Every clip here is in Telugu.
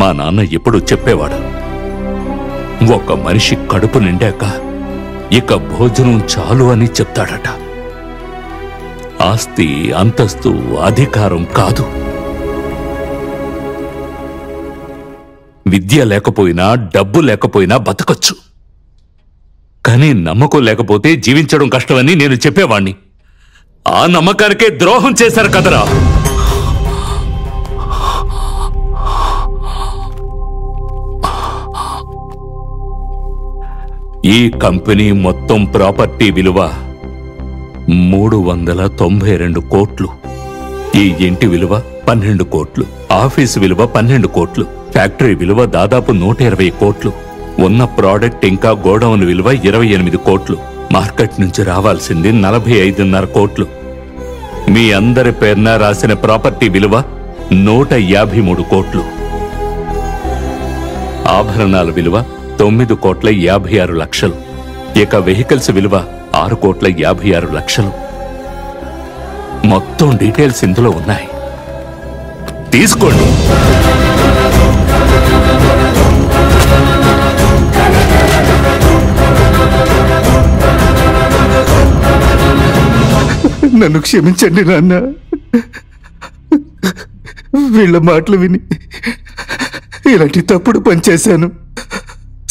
మా నాన్న ఎప్పుడు చెప్పేవాడు, ఒక మనిషి కడుపు నిండాక ఇక భోజనం చాలు అని చెప్తాడట. ఆస్తి, అంతస్తు, అధికారం కాదు. విద్య లేకపోయినా, డబ్బు లేకపోయినా బతకొచ్చు. కానీ నమ్మకం లేకపోతే జీవించడం కష్టమని నేను చెప్పేవాణ్ణి. ఆ నమ్మకానికే ద్రోహం చేశారు కదరా. ఈ కంపెనీ మొత్తం ప్రాపర్టీ విలువ 392 కోట్లు. ఈ ఇంటి విలువ 12 కోట్లు. ఆఫీసు విలువ 12 కోట్లు. ఫ్యాక్టరీ విలువ దాదాపు 120 కోట్లు. ఉన్న ప్రోడక్ట్ ఇంకా గోడౌన్ విలువ 28 కోట్లు. మార్కెట్ నుంచి రావాల్సింది 45.5 కోట్లు. మీ అందరి పేరున రాసిన ప్రాపర్టీ విలువ 153 కోట్లు. ఆభరణాల విలువ 9,56 లక్షలు. ఇక వెహికల్స్ విలువ 6,56 లక్షలు. మొత్తం డీటెయిల్స్ ఇందులో ఉన్నాయి, తీసుకోండి. నన్ను క్షమించండి నాన్న. వీళ్ళ మాటలు విని ఇలాంటి తప్పుడు పని చేశాను.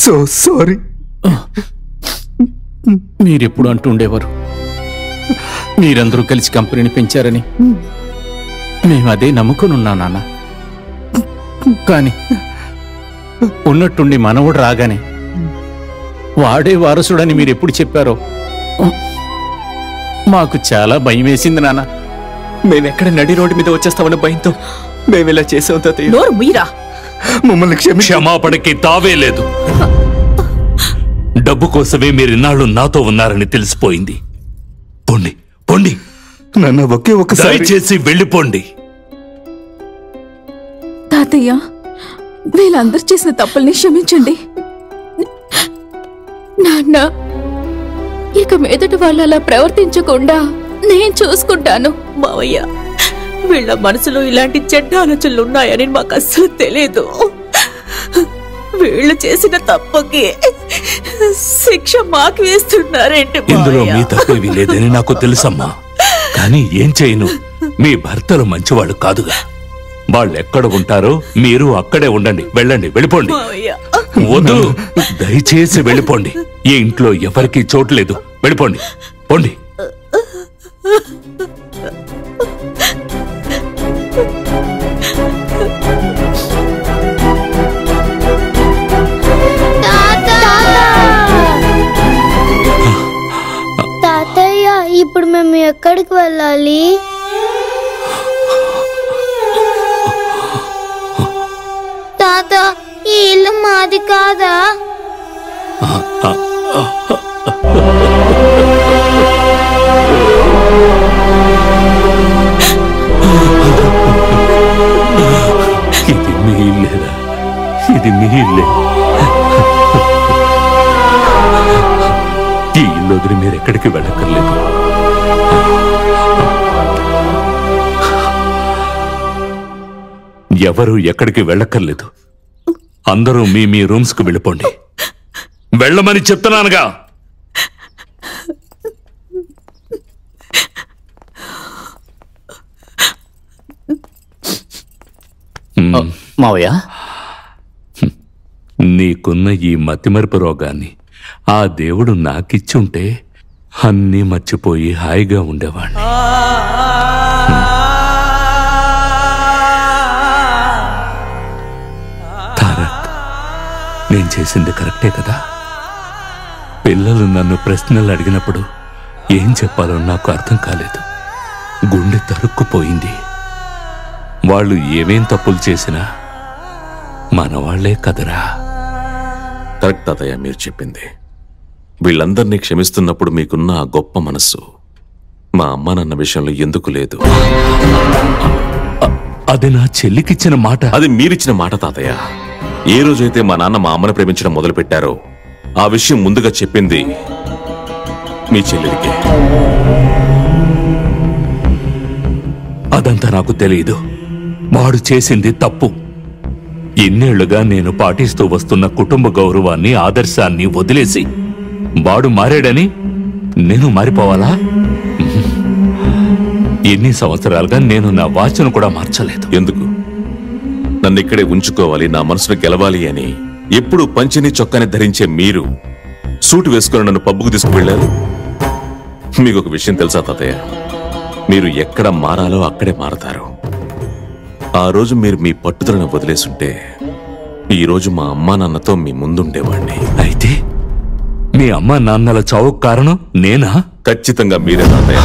So sorry. మీరెప్పుడు అంటూ ఉండేవారు, మీరందరూ కలిసి కంపెనీని పెంచారని. మేము అదే నమ్ముకునున్నా నాన్న. కానీ ఉన్నట్టుండి మనవుడు రాగానే వాడే వారసుడని మీరెప్పుడు చెప్పారో మాకు చాలా భయం వేసింది నాన్న. మేమెక్కడ నడి రోడ్డు మీద వచ్చేస్తామన్న భయంతో మేమిలా చేసాం తాతయ్య. నోరు ముయ్యరా. మమ్మల్ని క్షమాపణకి తావే లేదు. డబ్బు కోసమే మీరిన్నాళ్ళు నాతో ఉన్నారని తెలిసిపోయింది. పొండి పొండి నాన్న, ఒకే ఒకసారి దయచేసి వెళ్ళిపోండి. తాతయ్య, వీళ్ళందరూ చేసిన తప్పుల్ని క్షమించండి. నాన్న, ఇక మీదట వాళ్ళు అలా ప్రవర్తించకుండా నేను చూసుకుంటాను. మావయ్య, వీళ్ళ మనసులో ఇలాంటి చెడ్డ ఆలోచనలు ఉన్నాయని మాకు అస్సలు తెలియదు. వీళ్ళు చేసిన తప్పుకి శిక్ష మాకు వేస్తున్నారేంటి? ఇందులో మీ తప్పేవి లేదని నాకు తెలుసమ్మా. కానీ ఏం చేయను, మీ భర్తలు మంచివాళ్ళు కాదుగా. వాళ్ళు ఎక్కడ ఉంటారో మీరు అక్కడే ఉండండి. వెళ్ళండి, వెళ్ళిపోండి. వద్దు, దయచేసి వెళ్ళిపోండి. ఈ ఇంట్లో ఎవరికీ చోటు లేదు. వెళ్ళిపోండి, పోండి. తాతయ్య, ఇప్పుడు మేము ఎక్కడికి వెళ్ళాలి? తాత, ఈ ఇల్లు మాది కాదా? ఇది మీ ఇల్లేరా? ఇది మీ ఇల్లే. ఈ ఇల్లు వదిలి మీరు ఎక్కడికి వెళ్ళక్కర్లేదు. ఎవరు ఎక్కడికి వెళ్ళక్కర్లేదు. అందరూ మీ మీ రూమ్స్ కు వెళ్ళిపోండి. వెళ్ళమని చెప్తున్నానుగా. మావయ్య, నీకున్న ఈ మతిమరుపు రోగాన్ని ఆ దేవుడు నాకిచ్చుంటే అన్నీ మర్చిపోయి హాయిగా ఉండేవాణ్ణి. తారక్, నేను చేసింది కరెక్టే కదా? పిల్లలు నన్ను ప్రశ్నలు అడిగినప్పుడు ఏం చెప్పాలో నాకు అర్థం కాలేదు. గుండె తరుక్కుపోయింది. వాళ్ళు ఏమేం తప్పులు చేసినా మనవాళ్లే కదరా. కరెక్ట్ తాతయ్య మీరు చెప్పింది. వీళ్ళందరినీ క్షమిస్తున్నప్పుడు మీకున్న ఆ గొప్ప మనస్సు మా అమ్మ నాన్న విషయంలో ఎందుకు లేదు? అది నా చెల్లికిచ్చిన మాట. అది మీరిచ్చిన మాట తాతయ్య. ఏ రోజైతే మా నాన్న మా అమ్మను ప్రేమించడం మొదలుపెట్టారో ఆ విషయం ముందుగా చెప్పింది మీ చెల్లెలికి. అదంతా నాకు తెలియదు. వాడు చేసింది తప్పు. ఇన్నేళ్లుగా నేను పాటిస్తూ వస్తున్న కుటుంబ గౌరవాన్ని ఆదర్శాన్ని వదిలేసి వాడు మారాడని నేను మారిపోవాలా? ఎన్ని సంవత్సరాలుగా నేను నా వాచను కూడా మార్చలేదు. ఎందుకు? నన్ను ఇక్కడే ఉంచుకోవాలి, నా మనసును గెలవాలి అని ఎప్పుడు పంచిని చొక్కాని ధరించే మీరు సూటు వేసుకుని నన్ను పబ్బుకు తీసుకువెళ్లారు. మీకు ఒక విషయం తెలుసా తాతయ్య? మీరు ఎక్కడ మారాలో అక్కడే మారతారు. ఆ రోజు మీరు మీ పట్టుదలను వదిలేసుంటే ఈ రోజు మా అమ్మా నాన్నతో మీ ముందుండేవాణ్ణి. అయితే మీ అమ్మా నాన్నల చావుకు కారణం నేనా? ఖచ్చితంగా మీరే తాతయ్య.